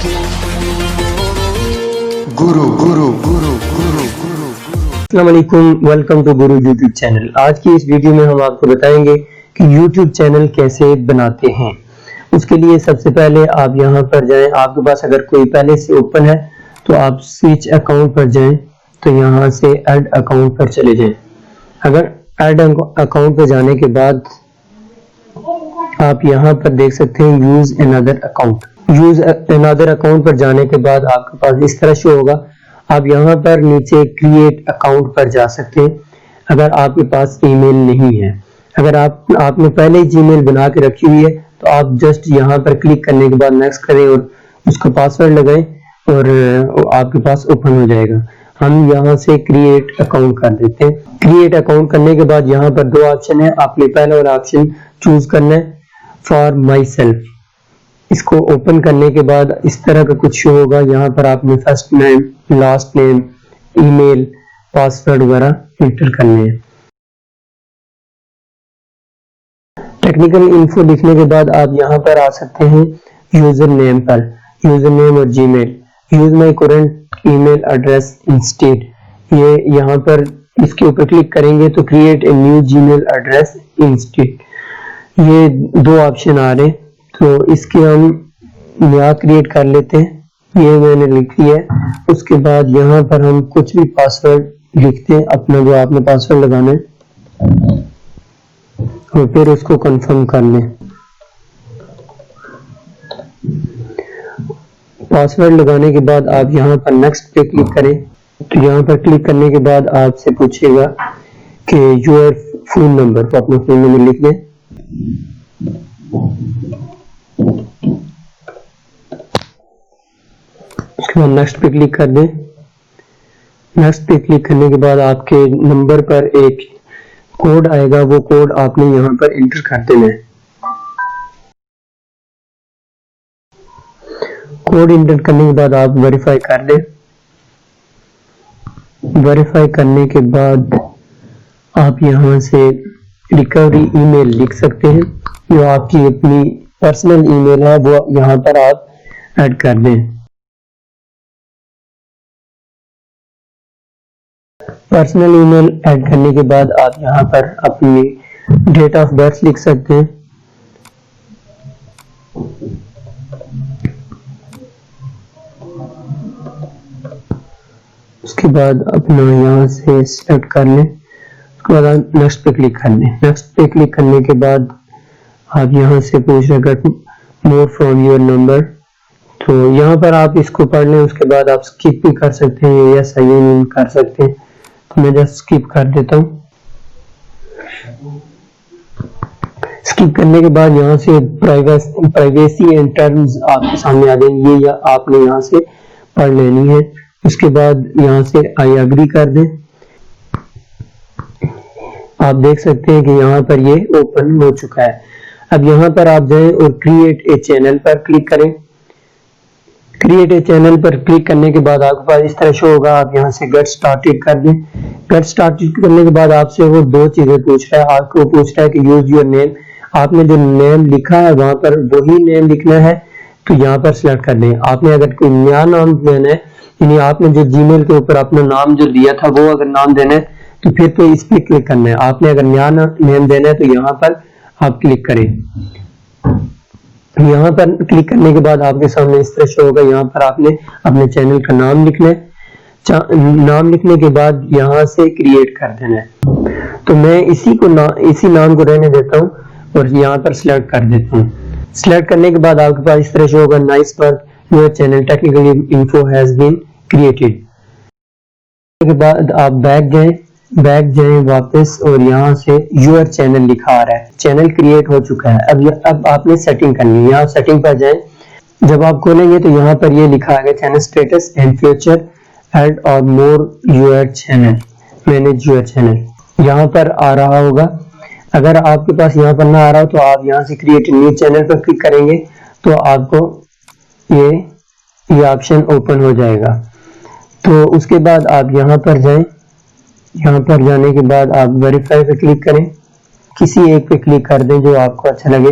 गुरु गुरु गुरु गुरु गुरु अस्सलाम वालेकुम, welcome to Guru YouTube channel. आज की इस वीडियो में हम आपको बताएंगे कि यूट्यूब चैनल कैसे बनाते हैं। उसके लिए सबसे पहले आप यहाँ पर जाएं। आपके पास अगर कोई पहले से ओपन है तो आप स्विच अकाउंट पर जाएं, तो यहाँ से ऐड अकाउंट पर चले जाएं। अगर ऐड अकाउंट पर जाने के बाद आप यहाँ पर देख सकते हैं use another account. Use another account पर जाने के बाद आपके पास इस तरह शो होगा। आप यहाँ पर नीचे क्रिएट अकाउंट पर जा सकते हैं अगर आपके पास ईमेल नहीं है। अगर आपने पहले ही जीमेल बना के रखी हुई है तो आप जस्ट यहाँ पर क्लिक करने के बाद नेक्स्ट करें और उसका पासवर्ड लगाएं और आपके पास ओपन हो जाएगा। हम यहाँ से क्रिएट अकाउंट कर देते हैं। क्रिएट अकाउंट करने के बाद यहाँ पर दो ऑप्शन है, आपने पहला वाला ऑप्शन चूज करना है फॉर माई सेल्फ। इसको ओपन करने के बाद इस तरह का कुछ शो होगा। यहाँ पर आपने first name, last name, email, password वगैरह एंटर करने हैं। टेक्निकल इन्फो लिखने के बाद आप यहाँ पर आ सकते हैं यूजर नेम पर, यूजर नेम और Gmail. Use my current email address instead, ये यहाँ पर इसके ऊपर क्लिक करेंगे तो create a new Gmail address instead, ये दो ऑप्शन आ रहे हैं। तो इसके हम नया क्रिएट कर लेते हैं, ये मैंने लिख लिया है। उसके बाद यहाँ पर हम कुछ भी पासवर्ड लिखते हैं अपना, जो आपने पासवर्ड लगाना है, और फिर उसको कंफर्म कर लें। पासवर्ड लगाने के बाद आप यहाँ पर नेक्स्ट पे क्लिक करें। तो यहाँ पर क्लिक करने के बाद आपसे पूछेगा कि योर फोन नंबर, तो अपना फोन नंबर लिख लें। उसके बाद नेक्स्ट पे क्लिक कर दें। नेक्स्ट पे क्लिक करने के बाद आपके नंबर पर एक कोड आएगा, वो कोड आपने यहाँ पर एंटर कर देना है। कोड एंटर करने के बाद आप वेरीफाई कर दें। वेरीफाई करने के बाद आप यहाँ से रिकवरी ईमेल लिख सकते हैं, जो आपकी अपनी पर्सनल ईमेल है वो यहाँ पर आप ऐड कर दें। पर्सनल ईमेल ऐड करने के बाद आप यहाँ पर अपनी डेट ऑफ बर्थ लिख सकते हैं। उसके बाद अपना यहाँ से सेलेक्ट कर लें। उसके बाद नेक्स्ट पे क्लिक कर लें। नेक्स्ट पे क्लिक करने के बाद आप यहाँ से पूछ रहे get more from your number, तो यहाँ पर आप इसको पढ़ लें। उसके बाद आप स्किप भी कर सकते हैं या साइन इन कर सकते हैं, तो मैं जस्ट स्किप कर देता हूँ। स्किप करने के बाद यहाँ से प्राइवेसी एंड टर्म्स आपके सामने आ जाएंगे, ये आपने यहाँ से पढ़ लेनी है। उसके बाद यहाँ से आई एग्री कर दें। आप देख सकते हैं कि यहाँ पर ये ओपन हो चुका है। अब यहाँ पर आप जाएं और क्रिएट ए चैनल पर क्लिक करें। क्रिएट ए चैनल पर क्लिक करने के बाद आपके पास इस तरह शो होगा। आप यहाँ से गेट स्टार्टेड कर दें। गेट स्टार्टेड करने के बाद आपसे वो दो चीजें पूछ रहा है। आपको पूछ रहा है कि यूज योर नेम, आपने जो नेम लिखा है वहां पर वही नेम लिखना है, तो यहाँ पर सिलेक्ट कर दें। आपने अगर कोई नया नाम देना है, यानी आपने जो जीमेल के ऊपर अपना नाम जो दिया था वो अगर नाम देना है तो फिर तो इस पे क्लिक करना है। आपने अगर नया नेम देना है तो यहाँ पर आप क्लिक करें। यहाँ पर क्लिक करने के बाद आपके सामने इस तरह शो होगा। यहाँ पर आपने अपने चैनल का नाम लिखना है। नाम लिखने के बाद यहाँ से क्रिएट कर देना है। तो मैं इसी नाम को रहने देता हूँ और यहाँ पर सिलेक्ट कर देता हूँ। सिलेक्ट करने के बाद आपके पास इस तरह शो होगा nice work, your channel technical info has been created. के बाद आप बैक जाएं वापस और यहाँ से योर चैनल लिखा आ रहा है, चैनल क्रिएट हो चुका है। अब आपने सेटिंग करनी है। यहाँ सेटिंग पर जाएं। जब आप खोलेंगे तो यहाँ पर ये लिखा है channel status and future add और more your channel, manage your channel, यहाँ पर आ रहा होगा। अगर आपके पास यहाँ पर ना आ रहा हो तो आप यहाँ से क्रिएट न्यू चैनल पर क्लिक करेंगे तो आपको ये ऑप्शन ओपन हो जाएगा। तो उसके बाद आप यहाँ पर जाएं। यहाँ पर जाने के बाद आप वेरीफाई पे क्लिक करें, किसी एक पे क्लिक कर दें जो आपको अच्छा लगे।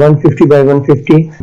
150x150